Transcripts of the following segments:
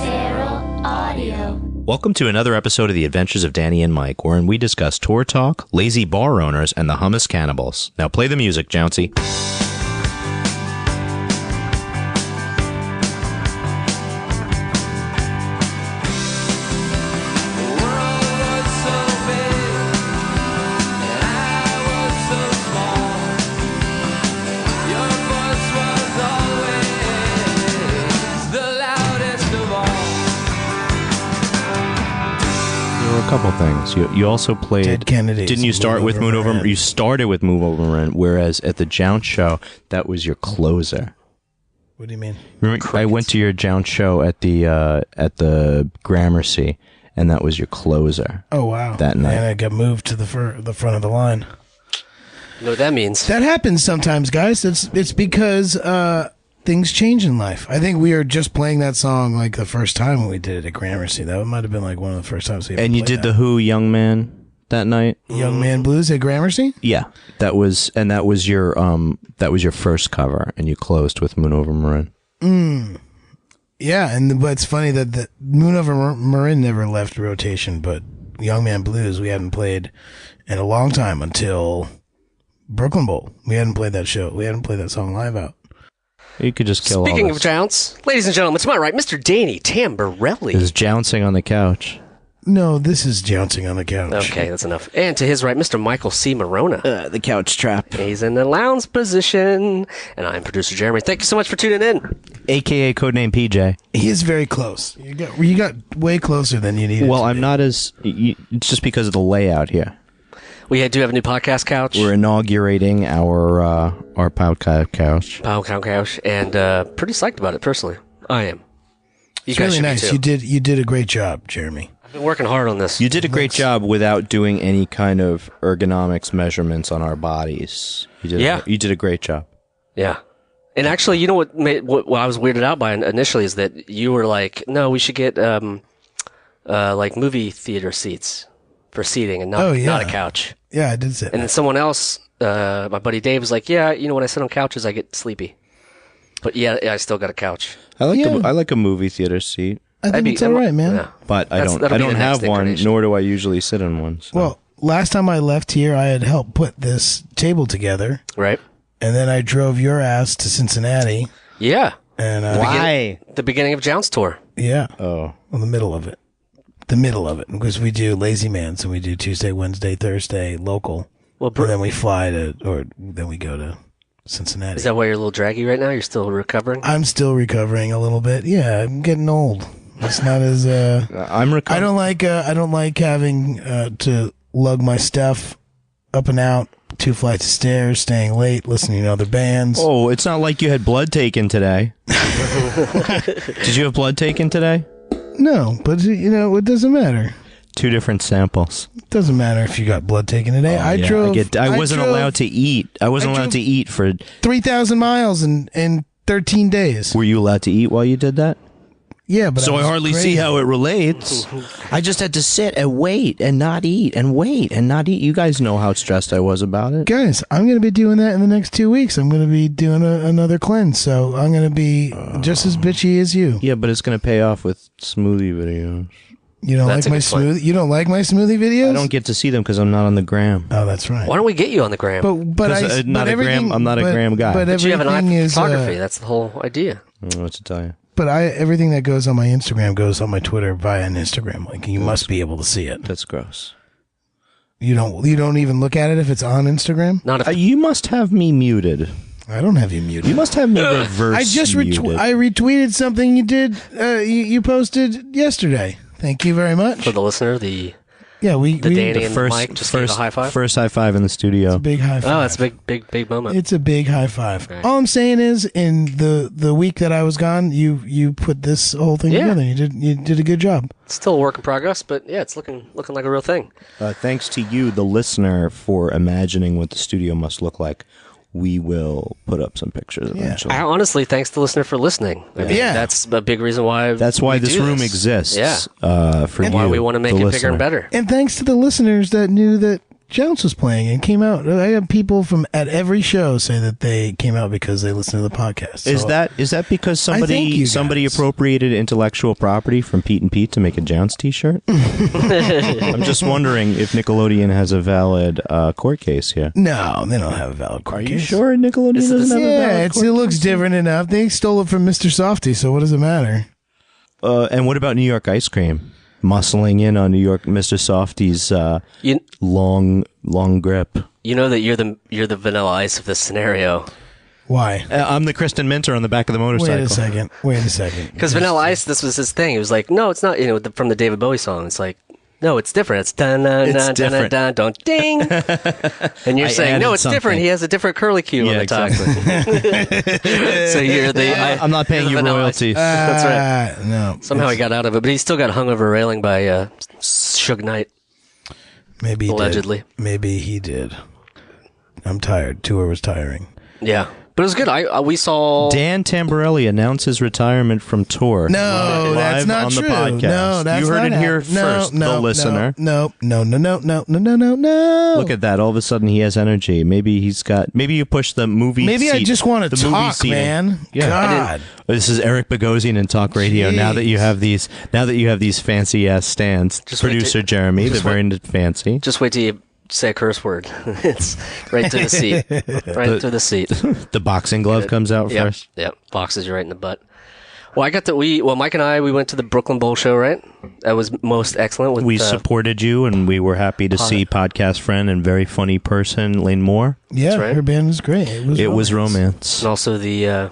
Feral Audio. Welcome to another episode of The Adventures of Danny and Mike, wherein we discuss tour talk, lazy bar owners, and the Hummus Cannibals. Now play the music, Jouncy. A couple things. You also played Dead Kennedys. Didn't you start with Moon Over? You started with Move Over Marin, whereas at the Jounce show that was your closer. What do you mean? Remember, I went to your Jounce show at the Gramercy, and that was your closer. Oh wow! That night, and I got moved to the front of the line. You know what that means? That happens sometimes, guys. It's because things change in life. I think we are just playing that song like the first time when we did it at Gramercy. That might have been like one of the first times we ever and you did the Who Young Man that night. Young Man Blues at Gramercy. Yeah, that was your first cover, and you closed with Moon Over Marin. Yeah, but it's funny that the Moon Over Marin never left rotation, but Young Man Blues we hadn't played in a long time until Brooklyn Bowl. We hadn't played that show. We hadn't played that song live out. You could just kill Speaking all of this. Jounce, ladies and gentlemen, to my right, Mr. Danny Tamborelli. Is jouncing on the couch. No, this is jouncing on the couch. Okay, that's enough. And to his right, Mr. Michael C. Morona. The couch trap. He's in the lounge position. And I'm producer Jeremy. Thank you so much for tuning in. AKA codename PJ. He is very close. You got way closer than you needed. Well, I'm not as... It's just because of the layout here. We do have a new podcast couch. We're inaugurating our podcast couch. Podcast couch. And pretty psyched about it, personally. I am. You it's guys really should be nice. too. You did a great job, Jeremy. I've been working hard on this. You did a great job without doing any kind of ergonomics measurements on our bodies. You did a great job. Yeah. And actually, you know what I was weirded out by initially is that you were like, no, we should get like movie theater seats for seating and not a couch. Yeah, I did say And that. then someone else, my buddy Dave, was like, yeah, you know, when I sit on couches, I get sleepy. But yeah, I still got a couch. I like a movie theater seat, I think it's all right, man. Yeah. but I don't that'll be the have next one, incarnation. nor do I usually sit in one. So. Well, last time I left here, I had helped put this table together, Right? and then I drove your ass to Cincinnati. Yeah. And Why? The beginning of Jounce tour. Yeah. Oh. Well, the middle of it. Because we do Lazy Man, so we do Tuesday, Wednesday, Thursday, local. Well, and then we then we go to Cincinnati. Is that why you're a little draggy right now? You're still recovering? I'm still recovering a little bit. Yeah, I'm getting old. It's not as I'm recovering. I don't like having to lug my stuff up and out 2 flights of stairs, staying late, listening to other bands. Oh, it's not like you had blood taken today. Did you have blood taken today? No, but it doesn't matter. 2 different samples. It doesn't matter if you got blood taken today. I wasn't allowed to eat. I wasn't allowed to eat for 3,000 miles in 13 days. Were you allowed to eat while you did that? Yeah, but So I hardly see how it relates. I just had to sit and wait and not eat and wait and not eat. You guys know how stressed I was about it. Guys, I'm going to be doing that in the next 2 weeks. I'm going to be doing another cleanse, so I'm going to be just as bitchy as you. Yeah, but it's going to pay off with smoothie videos. You don't That's like a my good point. smoothie? You don't like my smoothie videos? I don't get to see them because I'm not on the gram. Oh, that's right. Why don't we get you on the gram? But I'm not a gram guy. But you have an eye everything for is photography. That's the whole idea. I don't know what to tell you. But everything that goes on my Instagram goes on my Twitter via an Instagram link. You must be able to see it. That's gross. You don't even look at it if it's on Instagram? Not if You must have me muted. I don't have you muted. You must have me reverse I just muted. I retweeted something you did. You posted yesterday. Thank you very much. for the listener, the we Danny and Mike just gave a high five. First high five in the studio. big high five. Oh, that's a big moment. It's a big high five. Okay. All I'm saying is, in the week that I was gone, you put this whole thing together. You did a good job. It's still a work in progress, but yeah, it's looking like a real thing. Thanks to you, the listener, for imagining what the studio must look like. We will put up some pictures eventually. I honestly, thanks to the listener for listening. I mean, that's a big reason why. That's why we this do room this. exists. Yeah. For And you, why we want to make the it bigger listener. and better. And thanks to the listeners that knew that Jones was playing and came out. I have people from at every show say that they came out because they listened to the podcast. So Is that because I thank you somebody guys. appropriated intellectual property from Pete and Pete to make a Jounce T-shirt? I'm just wondering if Nickelodeon has a valid court case here. No, they don't have a valid court Are you case. sure Nickelodeon doesn't have a Yeah, valid court it looks different enough. They stole it from Mr. Softy, so what does it matter? And what about New York ice cream? Muscling in on New York, Mr. Softy's You long grip. you know that you're the Vanilla Ice of this scenario. Why? I'm the Kristen Minter on the back of the motorcycle. Wait a second. Because Vanilla Ice, this was his thing. It was like, no, it's not. You know, from the David Bowie song, it's like, no, it's different. It's dun dun dun dun dun dun ding. And you're I saying, no, added it's different. something. He has a different curly cue on Yeah, the top. exactly. So you're the. I'm not paying the you Vanilla Ice. royalties. That's right. No. Somehow he got out of it, but he still got hung over a railing by Suge Knight. Maybe he Allegedly. did. Maybe he did. I'm tired. Tour was tiring. Yeah, but it was good. We saw Dan Tamborelli announced his retirement from tour. No, that's not on true. The podcast. No, that's you heard not it here happening. first, the listener. No. Look at that! All of a sudden, he has energy. Maybe you push the movie. Maybe I seat, just want the to movie talk, seating. man. Yeah. God. This is Eric Bogosian in Talk Radio. Now that you have these fancy ass stands, Just wait producer to- Jeremy, they're very fancy. Just wait till you say a curse word. It's right through the seat. Right through the seat. The boxing glove comes out Yep. first. Yep. Boxes you right in the butt. Well, Mike and I, we went to the Brooklyn Bowl show, right? That was most excellent. With We supported you, and we were happy to see podcast friend and very funny person Lane Moore. Yeah, right. her band was great. It was romance. and also the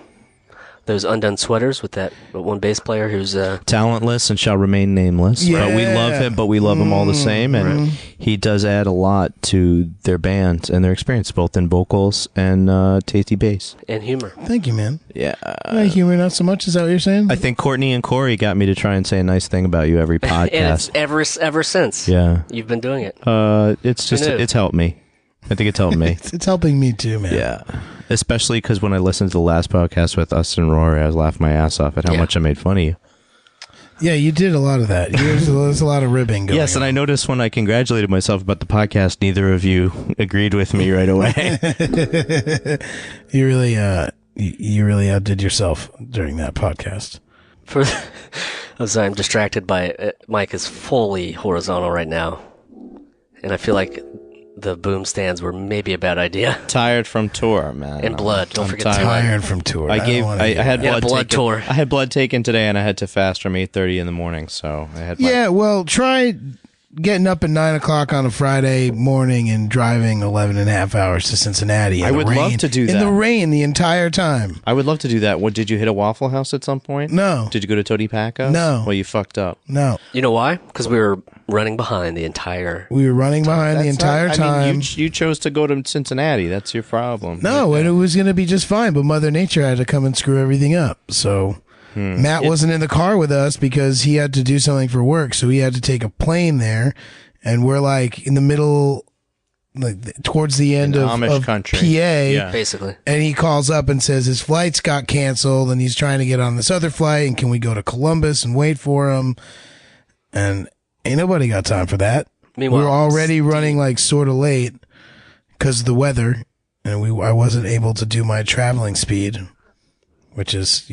those undone sweaters with that one bass player who's Talentless and shall remain nameless. Yeah. But we love him, but we love him all the same. And he does add a lot to their band and their experience, both in vocals and tasty bass. and humor. Thank you, man. Yeah. Humor not so much. Is that what you're saying? I think Courtney and Corey got me to try and say a nice thing about you every And it's podcast. ever since. Yeah. You've been doing it. It's just, Who knew? it's helped me. I think it's helped me. it's helping me too, man. Yeah. Especially because when I listened to the last podcast with us and Rory, I was laughing my ass off at how Yeah. much I made fun of you. Yeah, you did a lot of that. There's a lot of ribbing going Yes, and on. I noticed when I congratulated myself about the podcast, neither of you agreed with me right away. You really outdid yourself during that podcast. I'm sorry, I'm distracted by Mike is fully horizontal right now, and I feel like the boom stands were maybe a bad idea. Tired from tour, man. And blood. Don't I'm forget the tired. blood. Tired from tour. I had Yeah, blood, blood taken. tour. I had blood taken today, and I had to fast from 8:30 in the morning. So I had. Yeah, well, try getting up at 9:00 on a Friday morning and driving 11 and a half hours to Cincinnati. In I the would love rain- to do in that. the rain the entire time. I would love to do that. What did you hit a Waffle House at some point? No. Did you go to Tony Paco's? No. Well, you fucked up. No, You know why? Because we were running behind the entire. we were running behind the That's not- entire time. I mean, you chose to go to Cincinnati. That's your problem. No, and it was going to be just fine, but Mother Nature had to come and screw everything up. So Matt wasn't in the car with us because he had to do something for work, so he had to take a plane there, and we're like in the middle, like towards the end In of, Amish of country. PA. Yeah. Basically. And he calls up and says his flights got canceled, and he's trying to get on this other flight, and can we go to Columbus and wait for him? And ain't nobody got time for that. Meanwhile, we were already running like sort of late because of the weather, and I wasn't able to do my traveling speed, which is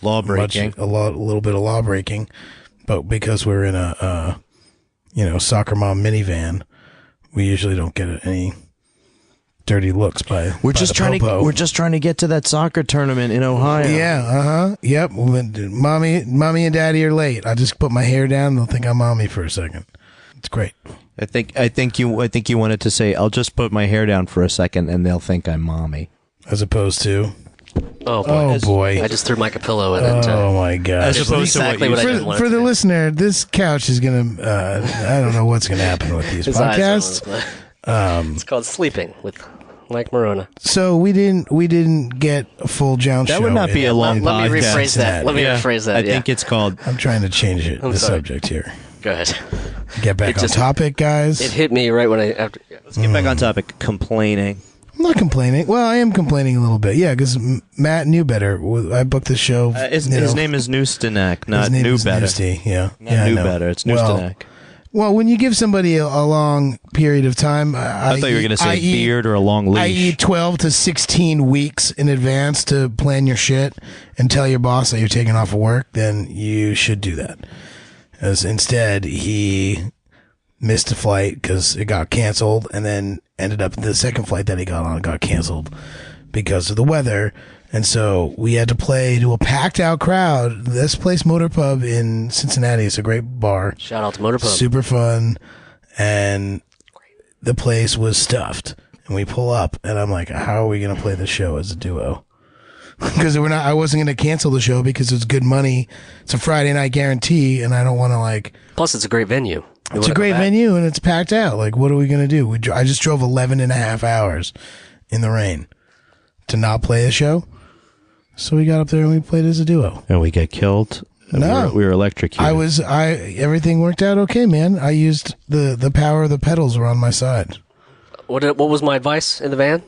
Law breaking. a little bit of law breaking, but because we're in a soccer mom minivan, we usually don't get any dirty looks by. We're by just the trying popo. to. We're just trying to get to that soccer tournament in Ohio. Yeah, yep. Mommy and daddy are late. I just put my hair down and they'll think I'm mommy for a second. It's great. I think you wanted to say, "I'll just put my hair down for a second, and they'll think I'm mommy." As opposed to, Oh boy. oh boy, I just threw Mike a pillow in it. oh my god. As opposed to exactly what what you I didn't want For it the to be. listener, this couch is gonna. I don't know what's gonna happen with these His eyes are podcasts. on it. It's called Sleeping with Mike Morona. So we didn't get a full Jounce show. That would not be a long Let me podcast. rephrase that. Let me rephrase that. I think it's called. I'm trying to change the sorry. subject here. Go ahead. Get back on topic, guys. It hit me right when Let's get back on topic. Complaining. I'm not complaining. Well, I am complaining a little bit. Yeah, because Matt knew better. I booked the show. His name is Newstenek, not his name New is Better. Newsty, yeah. Not yeah, I New know. Better. It's Well, Newstenek. Well, when you give somebody a long period of time, I thought you were going to say beard or a long leash. i.e. 12 to 16 weeks in advance to plan your shit and tell your boss that you're taking off of work, then you should do that. As instead, he missed a flight because it got canceled, and then ended up the second flight that he got on got canceled because of the weather. And so we had to play to a packed out crowd. This place, Motor Pub in Cincinnati, is a great bar. Shout out to Motor Pub. Super fun. And the place was stuffed. And we pull up, and I'm like, how are we going to play the show as a duo? Because I wasn't going to cancel the show because it's good money. It's a Friday night guarantee, and I don't want to like. Plus, it's a great venue. It's a great venue, and it's packed out. Like, what are we going to do? I just drove 11 and a half hours in the rain to not play the show. So we got up there and we played as a duo. And we got killed. No, we were electrocuted. Everything worked out okay, man. I used the power of the pedals were on my side. What was my advice in the van?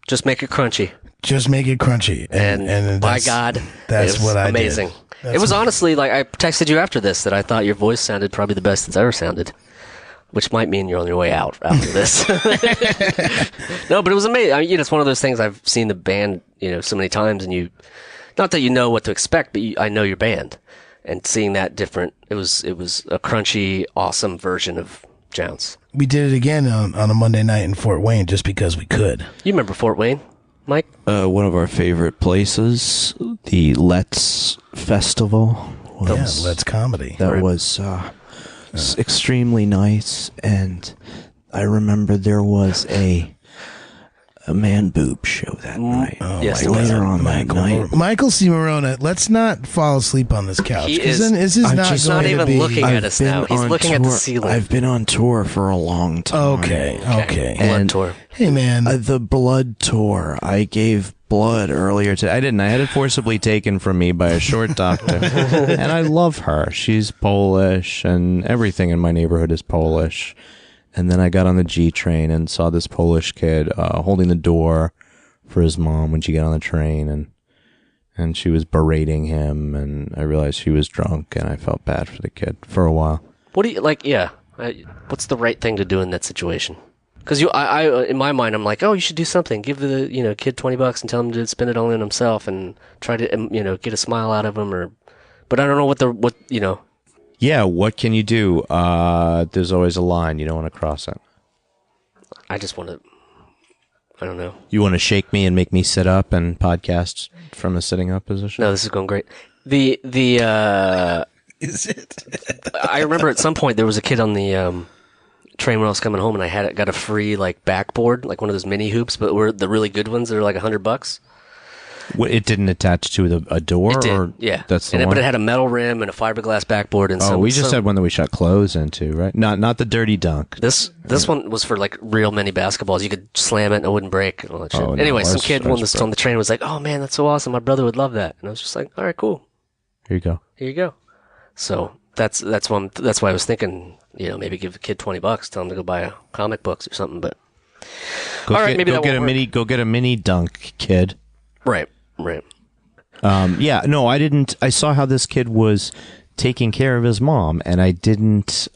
Just make it crunchy. Just make it crunchy. And by God, that's what I amazing. Did. It was honestly like I texted you after this that I thought your voice sounded probably the best it's ever sounded. Which might mean you're on your way out after this. No, but it was amazing. I mean, it's one of those things I've seen the band, so many times, and not that you know what to expect, but I know your band, and seeing that different, it was a crunchy, awesome version of Jounce. We did it again on a Monday night in Fort Wayne just because we could. You remember Fort Wayne, Mike? One of our favorite places, the Let's Festival. Let's Comedy. That was extremely nice, and I remember there was a man boob show that night. Oh, yes, later on that night. Michael C. Morona, let's not fall asleep on this couch. He is. This is not even looking at us now. He's looking at the ceiling. I've been on tour for a long time. Okay. Blood tour. Hey, man. The blood tour. I gave blood earlier today. I didn't. I had it forcibly taken from me by a short doctor. And I love her. She's Polish, and everything in my neighborhood is Polish. And then I got on the G train and saw this Polish kid holding the door for his mom when she got on the train, and she was berating him, and I realized she was drunk, and I felt bad for the kid for a while. What do you like? Yeah, what's the right thing to do in that situation? Because I in my mind, I'm like, oh, you should do something. Give the kid $20 and tell him to spend it all on himself, and try to get a smile out of him. But I don't know what. Yeah, what can you do? There's always a line. You don't want to cross it. I just want to. I don't know. You want to shake me and make me sit up and podcast from a sitting up position? No, this is going great. Is it? I remember at some point there was a kid on the train when I was coming home, and I got a free backboard, like one of those mini hoops, but were the really good ones that are like $100. It didn't attach to a door? It did, or yeah. That's the one? But it had a metal rim and a fiberglass backboard. And we just had one that we shot clothes into, right? Not the dirty dunk. This one was for real mini basketballs. You could slam it and it wouldn't break and all that shit. Oh, no, anyway, some kid on the train was like, "Oh man, that's so awesome! My brother would love that." And I was just like, "All right, cool. Here you go." So that's why I was thinking, maybe give the kid $20, tell him to go buy comic books or something. But go get a mini dunk, kid. Right. Yeah, no, I didn't. I saw how this kid was taking care of his mom, and I didn't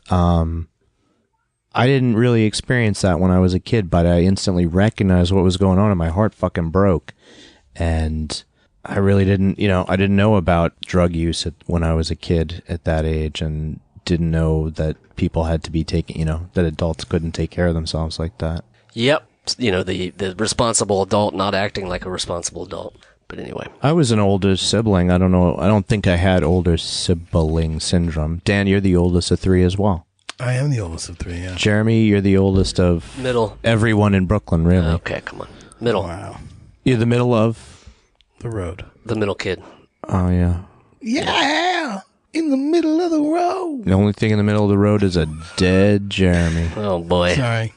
really experience that when I was a kid, but I instantly recognized what was going on, and my heart fucking broke. And I really didn't, I didn't know about drug use when I was a kid at that age, and didn't know that people had to be taking, that adults couldn't take care of themselves like that. Yep. The responsible adult not acting like a responsible adult. But anyway. I was an older sibling. I don't know. I don't think I had older sibling syndrome. Dan, you're the oldest of three as well. I am the oldest of three, yeah. Jeremy, you're the oldest of... Middle. Everyone in Brooklyn, really. Okay, come on. Middle. Wow. You're the middle of... The road. The middle kid. Oh, yeah. Yeah! In the middle of the road. The only thing in the middle of the road is a dead Jeremy. Oh, boy. Sorry.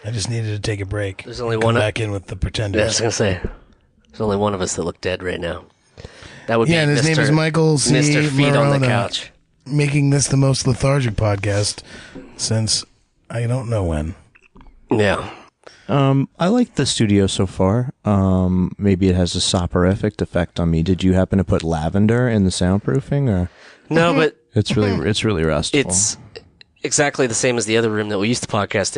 I just needed to take a break. There's only Come one... back in with the pretenders. Yeah, I was going to say... There's only one of us that look dead right now. That would be and his name is Michael C. Mr. Feet Morona, on the couch. Making this the most lethargic podcast since I don't know when. Yeah. I like the studio so far. Maybe it has a soporific effect on me. Did you happen to put lavender in the soundproofing, or no? But it's really restful. exactly the same as the other room that we used to podcast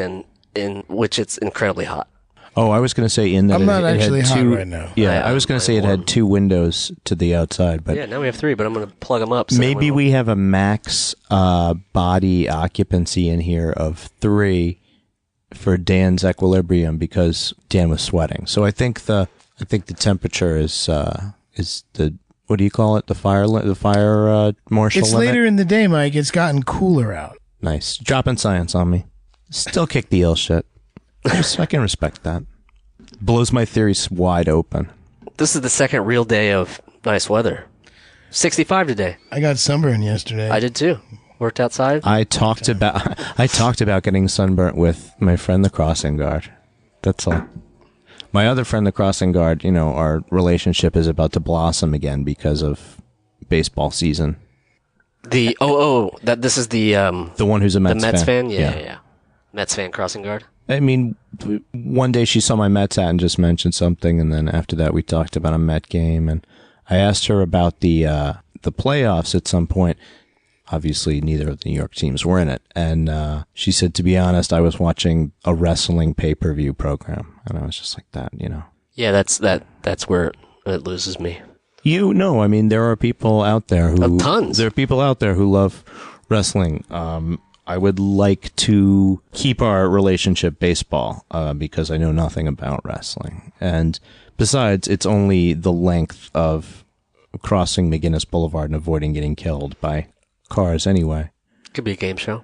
in which it's incredibly hot. Oh, I was going to say in that I'm not actually had hot two, right now. Yeah, I was going to say it had 2 windows to the outside, but Yeah, now we have 3, but I'm going to plug them up. So maybe we have a max body occupancy in here of 3 for Dan's equilibrium because Dan was sweating. So I think the temperature is the, what do you call it? The fire marshal It's limit? later in the day, Mike. It's gotten cooler out. Nice. Dropping science on me. Still kick the ill shit. I can respect that. Blows my theories wide open. This is the second real day of nice weather. 65 today. I got sunburned yesterday. I did too. Worked outside. I talked about getting sunburnt with my friend the crossing guard. That's all. My other friend the crossing guard, our relationship is about to blossom again because of baseball season. This is the one who's a the Mets Mets fan. fan? Yeah. Mets fan crossing guard. I mean, one day she saw my Mets hat and just mentioned something, and then after that we talked about a Met game, and I asked her about the playoffs at some point. Obviously, neither of the New York teams were in it, and she said, to be honest, I was watching a wrestling pay-per-view program, and I was just like that, Yeah, that's where it loses me. I mean, there are people out there who tons. There are people out there who love wrestling. I would like to keep our relationship baseball because I know nothing about wrestling. And besides, it's only the length of crossing McGinnis Boulevard and avoiding getting killed by cars anyway. Could be a game show.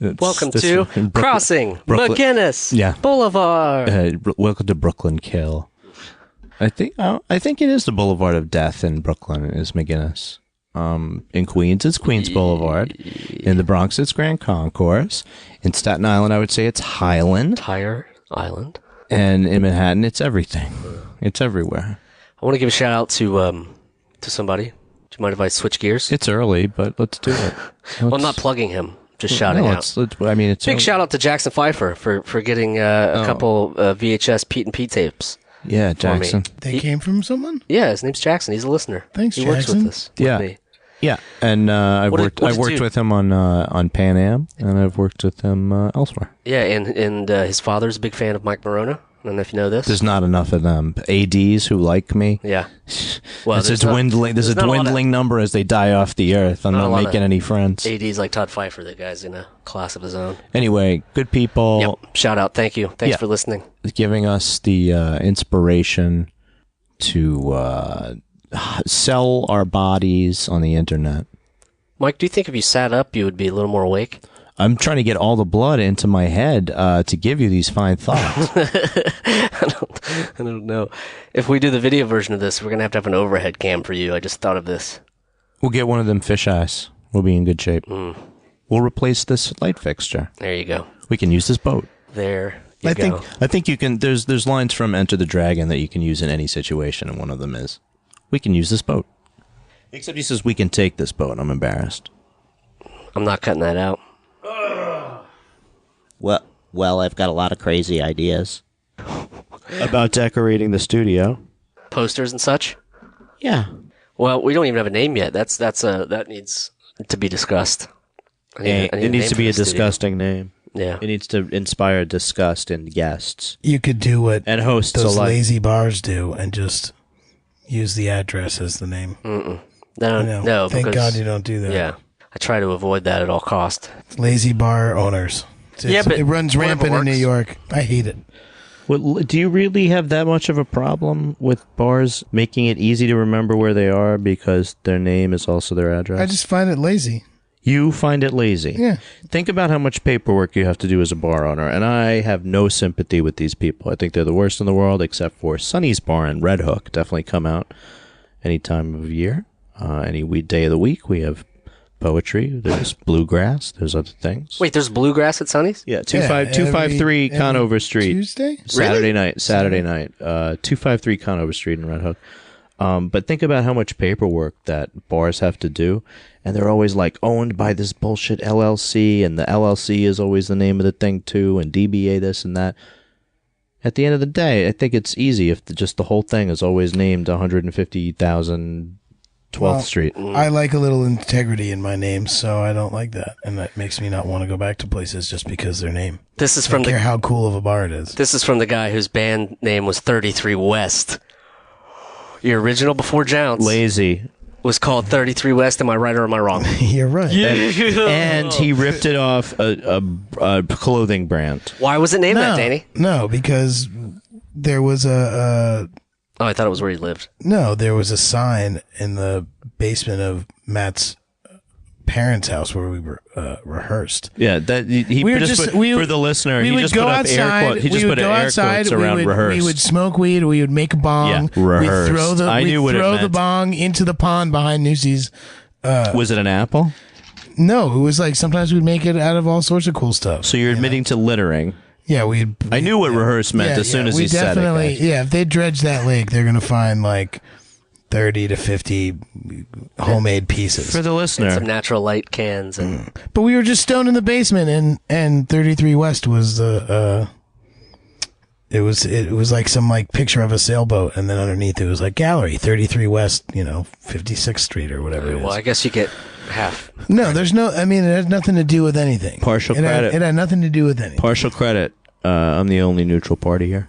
Welcome to Crossing McGinnis Boulevard. Welcome to Brooklyn Kill. I think it is the Boulevard of Death in Brooklyn is McGinnis. In Queens, it's Queens Boulevard. In the Bronx, it's Grand Concourse. In Staten Island, I would say it's Highland. Tire Island. And in Manhattan, it's everything. It's everywhere. I want to give a shout out to somebody. Do you mind if I switch gears? It's early, but let's do it. Well, I'm not plugging him. Just shouting out. It's big early. shout out to Jackson Pfeiffer for getting a couple VHS Pete and Pete tapes. Yeah, Jackson. They came from someone? Yeah, his name's Jackson. He's a listener. Thanks, he works Jackson. with us. Yeah. With me. Yeah, and I've worked with him on Pan Am, and I've worked with him elsewhere. Yeah, and his father's a big fan of Mike Morona. I don't know if you know this. There's not enough of them. ADs who like me. Yeah. Well, There's a dwindling number as they die off the earth. I'm not making any friends. ADs like Todd Pfeiffer, that guy's in a class of his own. Anyway, good people. Yep. Shout out. Thank you. Thanks for listening. Giving us the inspiration to sell our bodies on the internet. Mike, do you think if you sat up, you would be a little more awake? I'm trying to get all the blood into my head to give you these fine thoughts. I don't know. If we do the video version of this, we're going to have an overhead cam for you. I just thought of this. We'll get one of them fish eyes. We'll be in good shape. We'll replace this light fixture. There you go. We can use this boat. There you go. I think you can. There's lines from Enter the Dragon that you can use in any situation, and one of them is, we can use this boat. Except he says we can take this boat. I'm embarrassed. I'm not cutting that out. Well, I've got a lot of crazy ideas. About decorating the studio. Posters and such? Yeah. Well, we don't even have a name yet. That needs to be discussed. It needs to be a disgusting name. Yeah. It needs to inspire disgust in guests. You could do what And hosts those alike. lazy bars do and just use the address as the name. No, Thank because, God you don't do that. Yeah. I try to avoid that at all cost. Lazy bar owners. But it runs whatever rampant in New works. York. I hate it. Well, do you really have that much of a problem with bars making it easy to remember where they are because their name is also their address? I just find it lazy. You find it lazy. Yeah. Think about how much paperwork you have to do as a bar owner, and I have no sympathy with these people. I think they're the worst in the world, except for Sonny's Bar and Red Hook. Definitely come out any time of year, any day of the week. We have poetry. There's bluegrass. There's other things. Wait, there's bluegrass at Sonny's? Yeah, 253 Conover Street. Tuesday? Saturday night. 253 Conover Street in Red Hook. But think about how much paperwork that bars have to do. And they're always like owned by this bullshit LLC. And the LLC is always the name of the thing too. And DBA this and that. At the end of the day, I think it's easy if just the whole thing is always named 150,000 12th Street. I like a little integrity in my name, so I don't like that, and that makes me not want to go back to places just because their name. This is I don't care how cool of a bar it is. This is from the guy whose band name was 33 West. Your original before Jounce Lazy. was called 33 West. Am I right or am I wrong? You're right. And he ripped it off a clothing brand. Why was it named that, Danny? No, because there was Oh, I thought it was where he lived. there was a sign in the basement of Matt's parents' house where we were rehearsed. Yeah, that he We were just just- put, we- for the listener. We He would just go put up outside. air quotes. He just put air quotes around rehearsed. We would smoke weed. We would make a bong. Yeah, rehearsed. We'd throw the I knew what it throw the meant. bong into the pond behind Newsy's. Was it an apple? No, it was like sometimes we'd make it out of all sorts of cool stuff. So you're admitting to littering. Yeah, I knew what rehearse meant as soon as he said it. Yeah, if they dredge that lake, they're gonna find like 30 to 50 homemade pieces. For the listener, Some natural light cans and But we were just stoned in the basement, and 33 West was the. It was like some like picture of a sailboat, and then underneath it was like gallery 33 West, 56th Street or whatever it is. well, I guess you get half. No, there's no. I mean, it has nothing to do with anything. Partial It credit. had nothing to do with anything. partial credit. I'm the only neutral party here.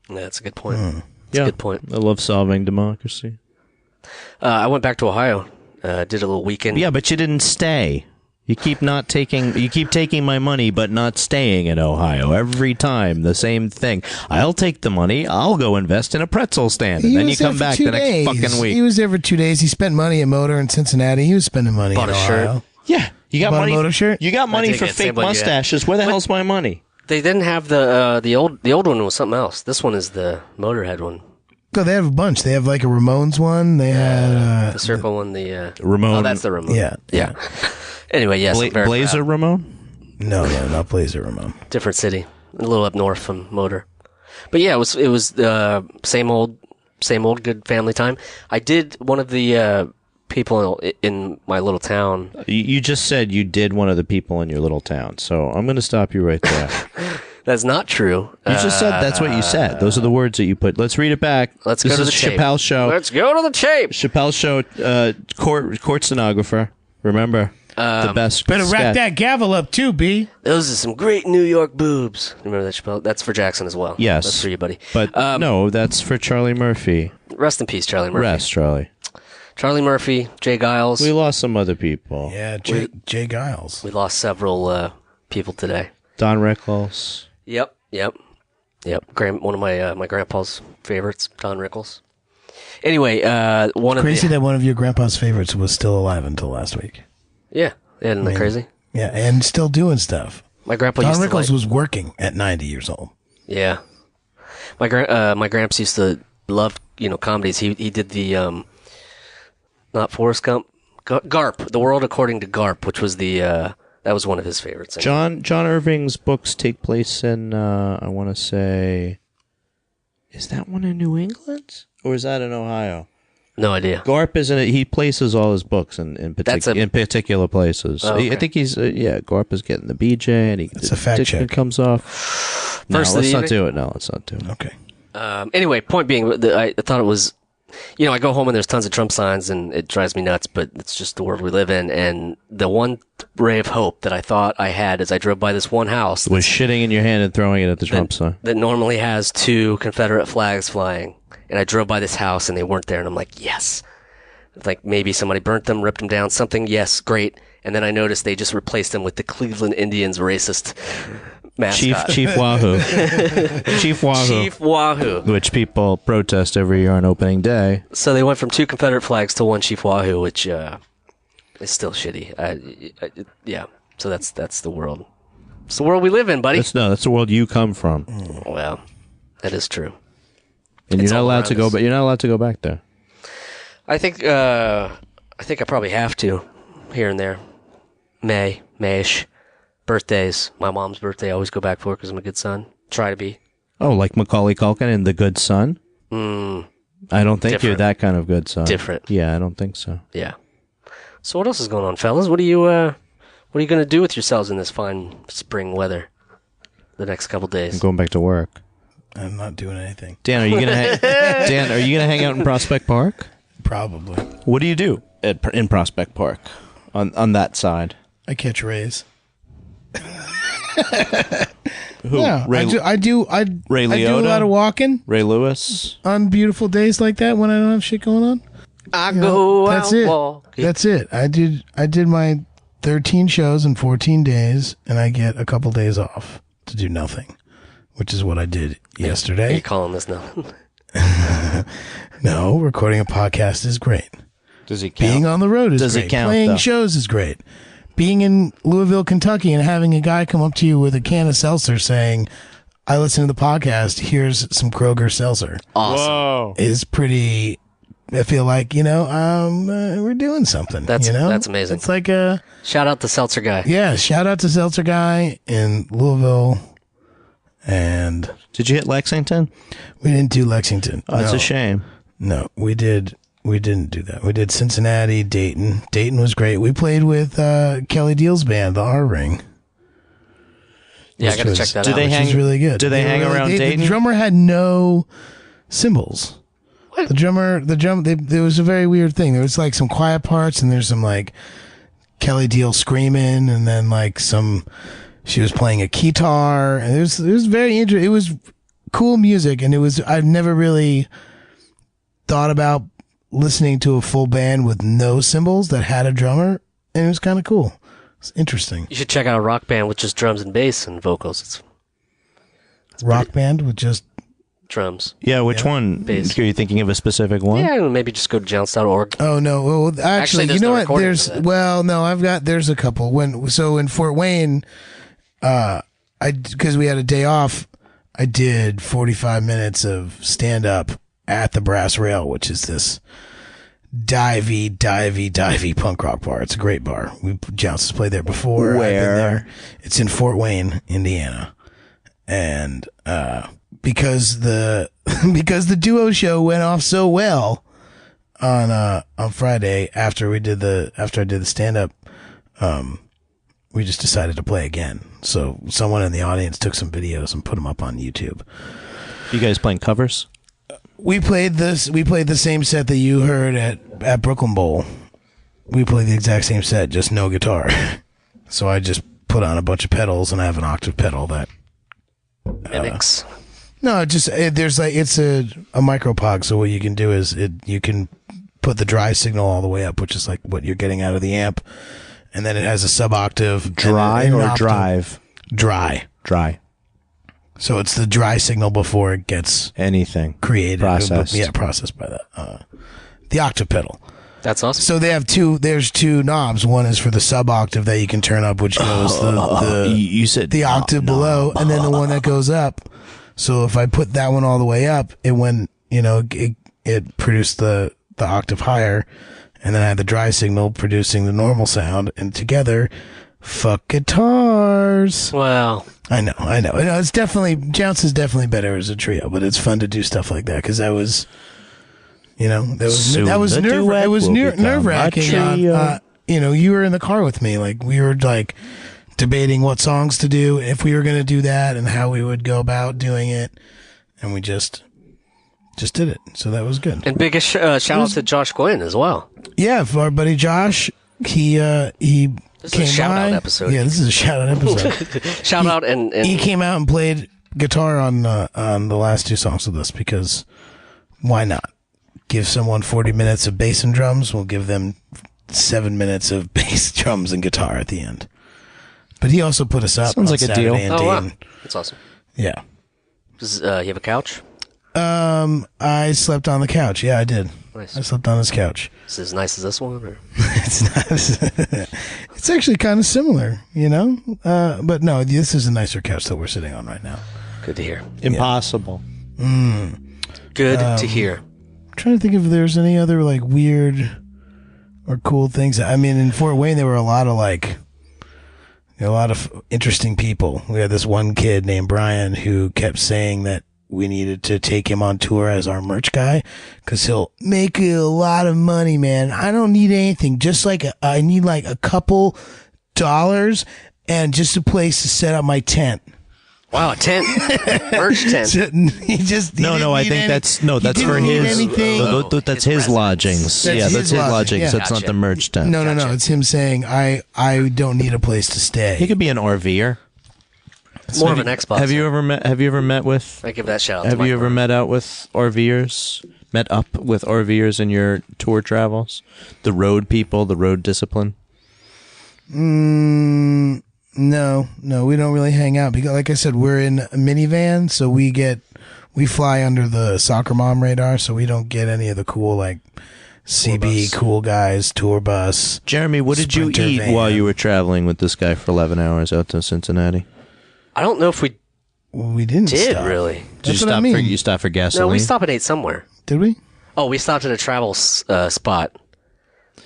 Yeah, that's a good point. Hmm. That's a good point. I love solving democracy. I went back to Ohio, did a little weekend. Yeah, but you didn't stay. You keep taking my money, but not staying in Ohio. Every time, the same thing. I'll take the money. I'll go invest in a pretzel stand, and He then you was there come for back 2 the next days. fucking week. He was there for 2 days. He spent money at Motor in Cincinnati. He was spending money Bought in a Ohio. shirt. Yeah, you got Bought a money. Motor shirt? You got money did for get fake same one you had. mustaches. Where the hell's my money? They didn't have the old one was something else. This one is the Motorhead one. No, they have a bunch. They have like a Ramones one. They had The circle one, the Ramon. Oh, that's the Ramon. yeah. Anyway, yes, I'm very Blazer proud. Ramon. No, not Blazer Ramon. Different city, a little up north from Motor. But yeah, it was same old good family time. I did one of the people in my little town. You just said you did one of the people in your little town, so I'm going to stop you right there. That's not true. You just said that's what you said. Those are the words that you put. Let's read it back. Let's this go to is the tape. Chappelle's show. Let's go to the tape. Chappelle's show. Court stenographer. Remember the best. Better wrap sketch. that gavel up too, B. Those are some great New York boobs. Remember that, Chappelle? That's for Jackson as well. Yes, That's for you, buddy. But no, that's for Charlie Murphy. Rest in peace, Charlie Murphy. Rest, Charlie. Charlie Murphy, Jay Giles. We lost some other people. Yeah, Jay Giles. We lost several people today. Don Rickles. Yep. One of my grandpa's favorites, Don Rickles. Anyway, one Crazy of the that one of your grandpa's favorites was still alive until last week. yeah, isn't that crazy? Yeah, and still doing stuff. My grandpa Don used to Rickles like, was working at 90 years old. yeah. My gramps used to love comedies. He did the not Forrest Gump, Garp, The World According to Garp, which was that was one of his favorites. John Irving's books take place in I want to say, is that one in New England or is that in Ohio? No idea. Garp isn't it? He places all his books in particular places. Oh, okay. I think he's Garp is getting the BJ and That's a fact check. comes off. No, First of let's the not evening? do it. No, let's not do it. Okay. Anyway, point being, I thought it was, I go home and there's tons of Trump signs and it drives me nuts, but it's just the world we live in. And the one ray of hope that I thought I had as I drove by this one house Was shitting in your hand and throwing it at the Trump sign. that normally has 2 Confederate flags flying. And I drove by this house and they weren't there. And I'm like, yes. It's like maybe somebody burnt them, ripped them down, something. Yes, great. And then I noticed they just replaced them with the Cleveland Indians racist mascot. Chief Wahoo. Chief Wahoo. Chief Wahoo. Which people protest every year on opening day. So they went from 2 Confederate flags to 1 Chief Wahoo, which is still shitty. Yeah. So that's the world. It's the world we live in, buddy. That's the world you come from. Well, that is true. And It's you're not all allowed around to go us. but you're not allowed to go back there. I think I probably have to here and there. Mayish. Birthdays. My mom's birthday I always go back for because I'm a good son. Try to be. Oh, like Macaulay Culkin in The Good Son? I don't think you're Different. that kind of good son. Different. Yeah, I don't think so. Yeah. So what else is going on, fellas? What are you going to do with yourselves in this fine spring weather the next couple I'm days? going back to work. I'm not doing anything. Dan, are you gonna hang out in Prospect Park? Probably. What do you do in Prospect Park on that side? I catch rays. Who? Yeah, Ray, I do a lot of walking Ray Lewis? on beautiful days like that when I don't have shit going on. I go That's out it. walking. That's it. I did my 13 shows in 14 days, and I get a couple days off to do nothing, which is what I did Are yesterday. you calling this now? No, recording a podcast is great. Does he count? Being on the road is Does it great. count, Playing though? shows is great. Being in Louisville, Kentucky, and having a guy come up to you with a can of seltzer saying, I listen to the podcast, here's some Kroger seltzer, Awesome. Whoa. is pretty, I feel like, we're doing something. That's you know? that's amazing. It's like a, Shout out the Seltzer guy. yeah, shout out to Seltzer Guy in Louisville. And Did you hit Lexington? we didn't do Lexington. Oh, it's No. a shame. No, we didn't do that. We did Cincinnati, Dayton. Dayton was great. We played with Kelly Deal's band, the R Ring. Yeah, I Which got to was- check that Do out. they Which hang- is really good. do they hang around Dayton? The drummer had no cymbals. What? There was a very weird thing. There was like some quiet parts, and there's some like Kelly Deal screaming, and then like she was playing a guitar, and it was very interesting. It was cool music, and I've never really thought about listening to a full band with no cymbals that had a drummer, and it was kind of cool. It's interesting. You should check out a rock band with just drums and bass and vocals. It's Rock band with just drums. Yeah, which one? Bass. Are you thinking of a specific one? Yeah, maybe just go to jounce.org. oh no, well, actually there's you know no what? recording There's for that. well, no, there's a couple. In Fort Wayne, because we had a day off, I did 45 minutes of stand up at the Brass Rail, which is this divey punk rock bar. It's a great bar. Jounce has played there before. I've been Where? there. It's in Fort Wayne, Indiana. And because the duo show went off so well on Friday after I did the stand up, we just decided to play again. So someone in the audience took some videos and put them up on YouTube. You guys playing covers? We played the same set that you heard at Brooklyn Bowl. We played the exact same set, just no guitar. So I just put on a bunch of pedals, and I have an octave pedal that. Mimics. No, it's a micropog. So what you can do is you can put the dry signal all the way up, which is like what you're getting out of the amp, and then it has a sub octave. Dry and an or octave. drive? Dry. Dry. So it's the dry signal before it gets Anything. created. Processed. Yeah, processed by that. The octave pedal. That's awesome. So they have there's two knobs. One is for the sub octave that you can turn up, which goes You said the octave below, and then the one that goes up. So if I put that one all the way up, it produced the octave higher, and then I had the dry signal producing the normal sound, and together, fuck guitars. Well, I know. It's definitely Jounce is definitely better as a trio, but it's fun to do stuff like that because that was Soon that was the nerve. duet It was will become nerve wracking. a trio. You were in the car with me, like we were like debating what songs to do if we were going to do that and how we would go about doing it, and we just did it. So that was good. and biggest shout out to Josh Gwynn as well. Yeah, for our buddy Josh, he This is a came shout-out by. episode. Yeah, this is a shout out episode. Shout out and He came out and played guitar on the last two songs with us because why not? Give someone 40 minutes of bass and drums. We'll give them 7 minutes of bass, drums, and guitar at the end. But he also put us up. Sounds on like a Saturday deal. in oh wow, Dayton. that's awesome. Yeah. Does you have a couch? I slept on the couch. Yeah, I did. Nice. I slept on his couch. Is it as nice as this one? Or? It's not. It's actually kind of similar, But no, this is a nicer couch that we're sitting on right now. Good to hear. Impossible. Good to hear. I'm trying to think if there's any other like weird or cool things. I mean, in Fort Wayne, there were a lot of interesting people. We had this one kid named Brian who kept saying that we needed to take him on tour as our merch guy because he'll make a lot of money, man. I don't need anything. Just like I need like a couple dollars and just a place to set up my tent. Wow, a tent, merch tent. I think that's for his. That's his lodgings. That's his lodgings. That's not the merch tent. No. It's him saying, I don't need a place to stay. He could be an RVer. More of an Xbox. Have you ever met with? I give that shout out. Have you ever met up with RVers? Met up with RVers in your tour travels? The road people, the road discipline. No, we don't really hang out because, like I said, we're in a minivan, so we fly under the soccer mom radar, so we don't get any of the cool CB cool guys tour bus. Jeremy, what did you eat while you were traveling with this guy for 11 hours out to Cincinnati? I don't know if we didn't stop. Really. Did you stop for gasoline? No, we stopped and ate somewhere. Did we? Oh, we stopped at a travel spot.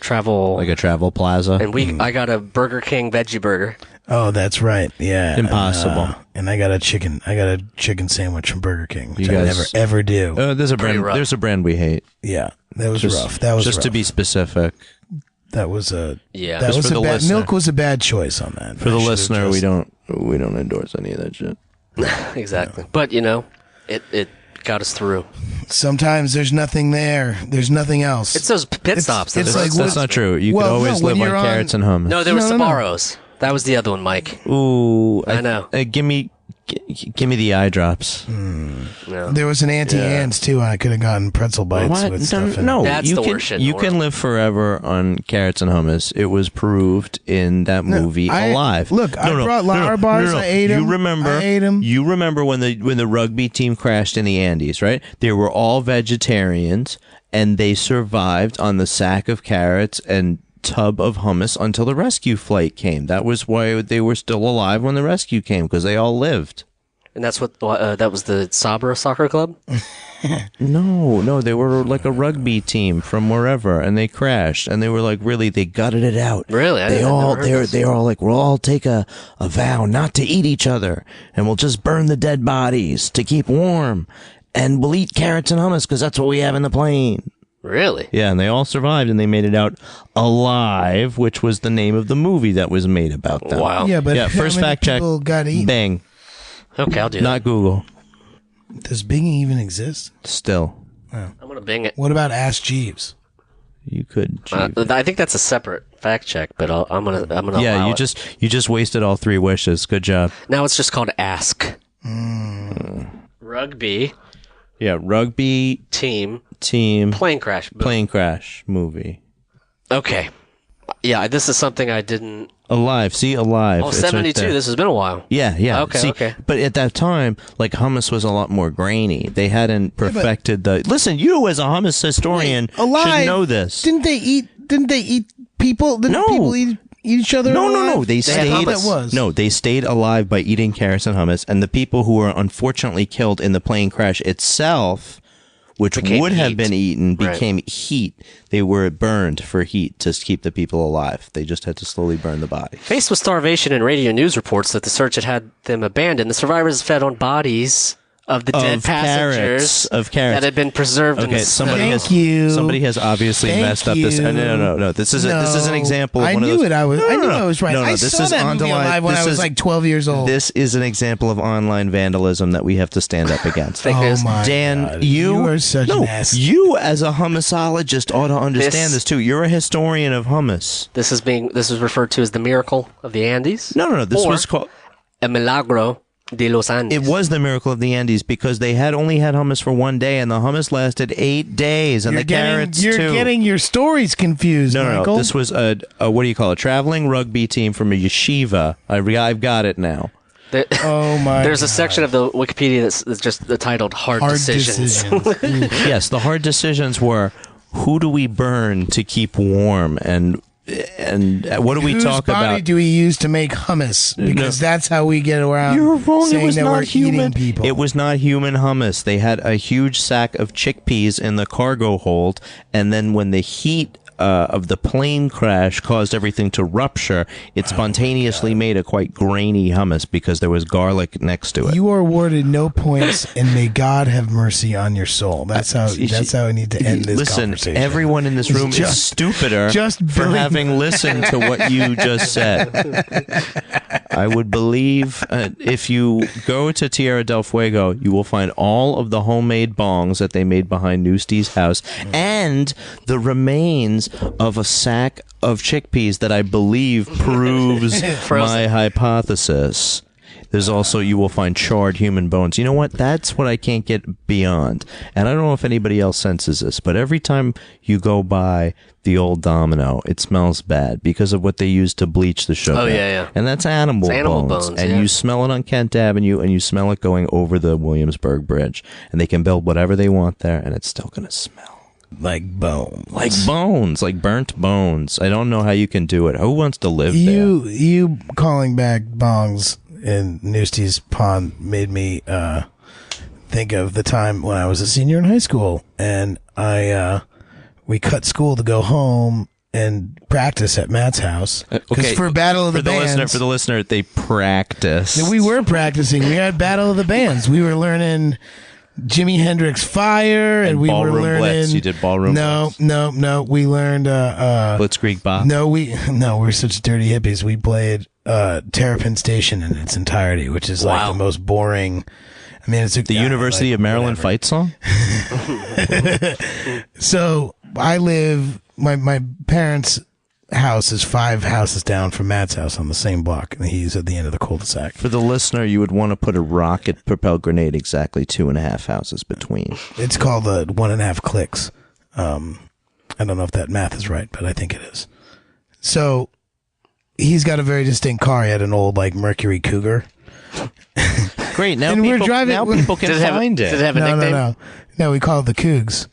Like a travel plaza, and I got a Burger King veggie burger. Oh, that's right. Yeah. Impossible. And I got a chicken sandwich from Burger King, which you guys, I never ever do. There's a brand we hate. Yeah. That was rough. That was just rough. To be specific. That was a yeah. That just was for a the bad listener. milk was a bad choice on that. For the listener, we don't endorse any of that shit. Exactly. But it got us through. Sometimes there's nothing there. There's nothing else. It's those pit stops. That's not true. You could always live on carrots and hummus. No, there was Sbarro's. That was the other one, Mike. Ooh, I know. Give me the eye drops. No. There was an Auntie Anne's too. I could have gotten pretzel bites with stuff in it. No, that's the worst shit. You can live forever on carrots and hummus. It was proved in that movie Alive. Look, I brought Lara bars. I ate them. I ate them. You remember when the rugby team crashed in the Andes, right? They were all vegetarians, and they survived on the sack of carrots and tub of hummus until the rescue flight came. That was why they were still alive when the rescue came, because they all lived. And that's what that was the Sabra soccer club? No, they were like a rugby team from wherever, and they crashed, and they were like, really, they gutted it out. Really? They were all like, we'll all take a vow not to eat each other, and we'll just burn the dead bodies to keep warm, and we'll eat carrots and hummus because that's what we have in the plane. Really? Yeah, and they all survived, and they made it out alive, which was the name of the movie that was made about them. Wow. Yeah, but first fact check. Got eaten? Bang. Okay, I'll do that. Not Google. Does Bing even exist? Still. I'm gonna Bing it. What about Ask Jeeves? You could. I think that's a separate fact check, but I'm gonna. Yeah, allow you just wasted all 3 wishes. Good job. Now it's just called Ask. Rugby. Yeah, rugby team plane crash movie. Okay. Yeah, this is something I didn't. Alive. See, Alive. Oh, 72. Right, this has been a while. Yeah. Okay. But at that time, like, hummus was a lot more grainy. They hadn't perfected the. Listen, you as a hummus historian should know this. Didn't they eat people? Didn't people eat each other? No. They stayed alive by eating carrots and hummus, and the people who were unfortunately killed in the plane crash itself, which would have been eaten, became heat. They were burned for heat to keep the people alive. They just had to slowly burn the body. Faced with starvation and radio news reports that the search had them abandoned, the survivors fed on bodies of the dead passengers that had been preserved in the snow. Somebody has obviously messed up this. No. This is an example. Of I knew it. I knew I was right. I saw that movie Alive when I was like 12 years old. This is an example of online vandalism that we have to stand up against. Oh my Dan, God. You are such an ass. You as a hummusologist ought to understand this too. You're a historian of hummus. This is referred to as the miracle of the Andes. No. This was called a milagro de los Andes. It was the miracle of the Andes because they had only had hummus for 1 day, and the hummus lasted 8 days, and carrots too. You're getting your stories confused, Michael. No. This was a what do you call it? Traveling rugby team from a yeshiva. I've got it now. There's a section of the Wikipedia that's just titled "Hard Decisions." Yes, the hard decisions were: who do we burn to keep warm, and what do we talk about? Whose body do we use to make hummus? Because that's how we get around. You're wrong. Saying it was that not we're human. Eating people. It was not human hummus. They had a huge sack of chickpeas in the cargo hold, and then when the heat of the plane crash caused everything to rupture, it spontaneously made a quite grainy hummus because there was garlic next to it. You are awarded no points, and may God have mercy on your soul. That's how I need to end this conversation. Listen, everyone in this room is stupider for having listened to what you just said. I would believe if you go to Tierra del Fuego, you will find all of the homemade bongs that they made behind Newsty's house and the remains of a sack of chickpeas that I believe proves my hypothesis. There's also, you will find charred human bones. You know what? That's what I can't get beyond. And I don't know if anybody else senses this, but every time you go by the old Domino, it smells bad because of what they use to bleach the sugar. Oh, yeah. And that's animal bones. And yeah. you smell it on Kent Avenue, and you smell it going over the Williamsburg Bridge. And they can build whatever they want there, and it's still going to smell. Like bones. Like bones. Like burnt bones. I don't know how you can do it. Who wants to live there? You calling back bongs in Newsty's Pond made me think of the time when I was a senior in high school, and we cut school to go home and practice at Matt's house. Okay, for Battle of the Bands. For the listener, they practiced. We were practicing. We had Battle of the Bands. We were learning Jimi Hendrix Fire, and we were learning Blitz. You did Ballroom Blitz. No. We learned Blitzkrieg Bop. We're such dirty hippies. We played Terrapin Station in its entirety, which is like the most boring. I mean, it's the University of Maryland fight song. So I live. My parents' house is 5 houses down from Matt's house on the same block, and he's at the end of the cul-de-sac. For the listener, you would want to put a rocket-propelled grenade exactly 2.5 houses between. It's called 1.5 clicks. I don't know if that math is right, but I think it is. So he's got a very distinct car. He had an old Mercury Cougar. Great. Now and people, we're driving. Now people can find it. Did it have a nickname? No. We call it the Cougs.